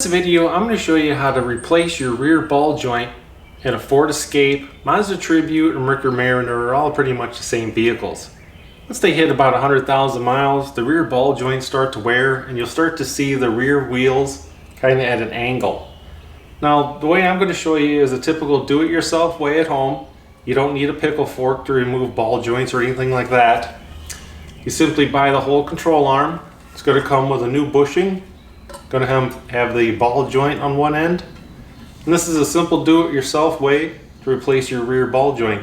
In this video, I'm going to show you how to replace your rear ball joint in a Ford Escape, Mazda Tribute, or Mercury Mariner are all pretty much the same vehicles. Once they hit about 100,000 miles, the rear ball joints start to wear and you'll start to see the rear wheels kind of at an angle. Now, the way I'm going to show you is a typical do-it-yourself way at home. You don't need a pickle fork to remove ball joints or anything like that. You simply buy the whole control arm. It's going to come with a new bushing. Going to have the ball joint on one end, and this is a simple do-it-yourself way to replace your rear ball joint.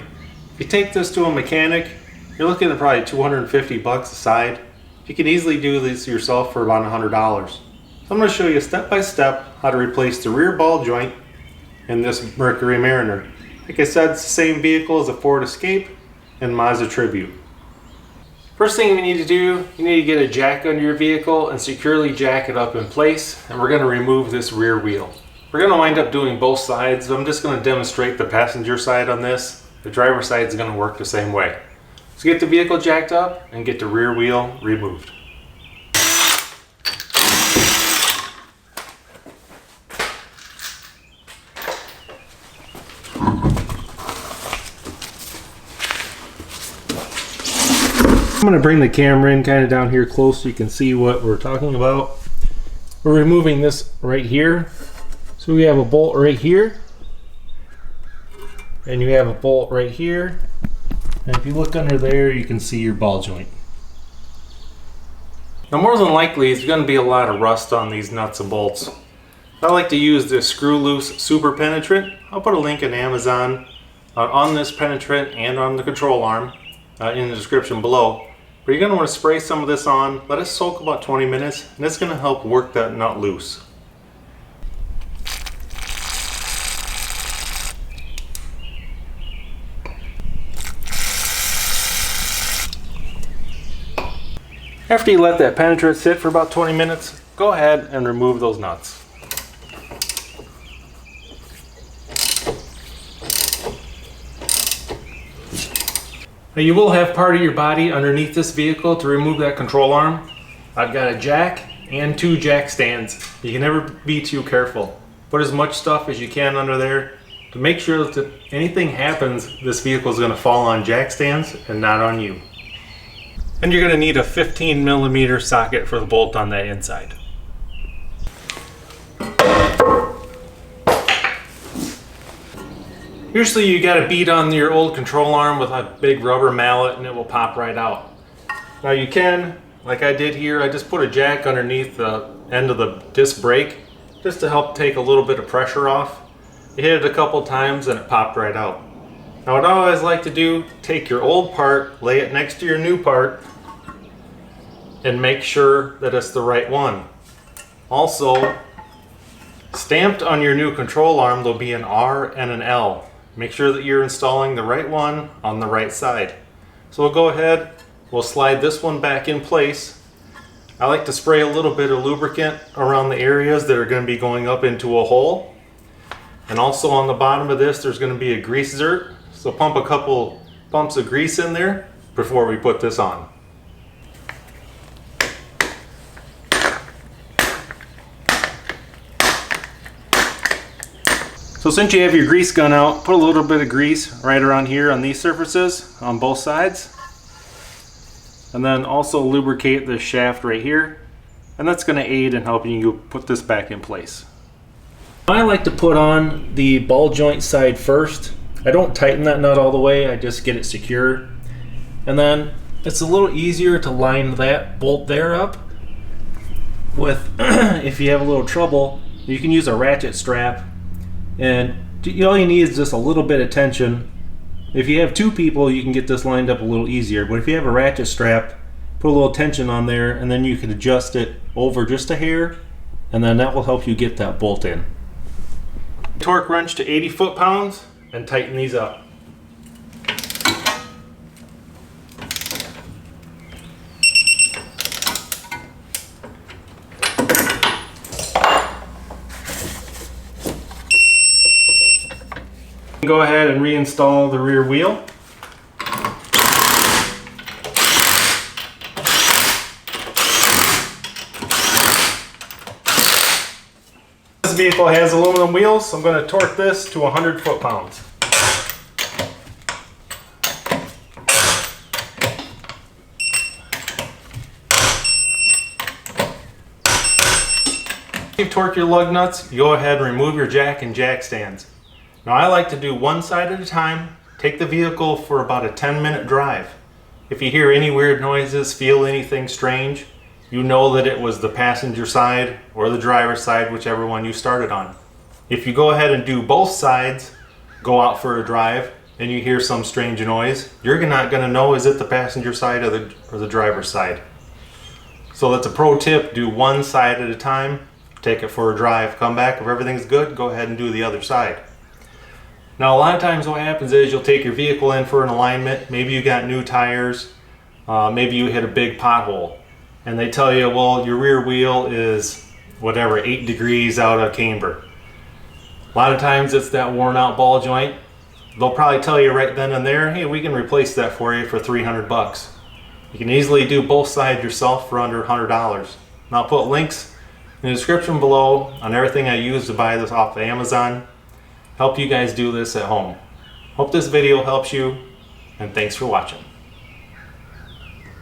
If you take this to a mechanic, you're looking at probably 250 bucks a side. You can easily do this yourself for about $100. So I'm going to show you step by step how to replace the rear ball joint in this Mercury Mariner. Like I said, it's the same vehicle as a Ford Escape and Mazda Tribute. First thing you need to do, you need to get a jack under your vehicle and securely jack it up in place, and we're going to remove this rear wheel. We're going to wind up doing both sides, so I'm just going to demonstrate the passenger side on this. The driver side is going to work the same way. So get the vehicle jacked up and get the rear wheel removed. I'm going to bring the camera in kind of down here close so you can see what we're talking about. We're removing this right here. So we have a bolt right here, and you have a bolt right here, and if you look under there you can see your ball joint. Now, more than likely there's going to be a lot of rust on these nuts and bolts. I like to use this screw loose super penetrant. I'll put a link in Amazon on this penetrant and on the control arm in the description below. But you're going to want to spray some of this on, let it soak about 20 minutes, and it's going to help work that nut loose. After you let that penetrant sit for about 20 minutes, go ahead and remove those nuts. Now, you will have part of your body underneath this vehicle to remove that control arm. I've got a jack and 2 jack stands. You can never be too careful. Put as much stuff as you can under there to make sure that if anything happens, this vehicle is going to fall on jack stands and not on you. And you're going to need a 15mm socket for the bolt on that inside. Usually you got to beat on your old control arm with a big rubber mallet and it will pop right out. Now you can, like I did here, I just put a jack underneath the end of the disc brake just to help take a little bit of pressure off. You hit it a couple times and it popped right out. Now what I always like to do, take your old part, lay it next to your new part, and make sure that it's the right one. Also, stamped on your new control arm there'll be an R and an L. Make sure that you're installing the right one on the right side. So we'll go ahead, we'll slide this one back in place. I like to spray a little bit of lubricant around the areas that are going to be going up into a hole. And also on the bottom of this there's going to be a grease zert. So pump a couple pumps of grease in there before we put this on. So since you have your grease gun out, put a little bit of grease right around here on these surfaces on both sides. And then also lubricate the shaft right here. And that's going to aid in helping you put this back in place. I like to put on the ball joint side first. I don't tighten that nut all the way, I just get it secure. And then it's a little easier to line that bolt there up with, if you have a little trouble, you can use a ratchet strap. And all you need is just a little bit of tension. If you have 2 people, you can get this lined up a little easier. But if you have a ratchet strap, put a little tension on there and then you can adjust it over just a hair, and then that will help you get that bolt in. Torque wrench to 80 foot-pounds and tighten these up. Go ahead and reinstall the rear wheel. This vehicle has aluminum wheels, so I'm going to torque this to 100 foot-pounds. You've torqued your lug nuts, you go ahead and remove your jack and jack stands. Now I like to do one side at a time, take the vehicle for about a 10-minute drive. If you hear any weird noises, feel anything strange, you know that it was the passenger side or the driver's side, whichever one you started on. If you go ahead and do both sides, go out for a drive, and you hear some strange noise, you're not going to know is it the passenger side or the driver's side. So that's a pro tip, do one side at a time, take it for a drive, come back, if everything's good, go ahead and do the other side. Now a lot of times what happens is you'll take your vehicle in for an alignment, maybe you got new tires, maybe you hit a big pothole, and they tell you, well, your rear wheel is whatever, 8 degrees out of camber. A lot of times it's that worn out ball joint. They'll probably tell you right then and there, hey, we can replace that for you for 300 bucks. You can easily do both sides yourself for under $100. And I'll put links in the description below on everything I use to buy this off of Amazon. Help you guys do this at home. Hope this video helps you, and thanks for watching.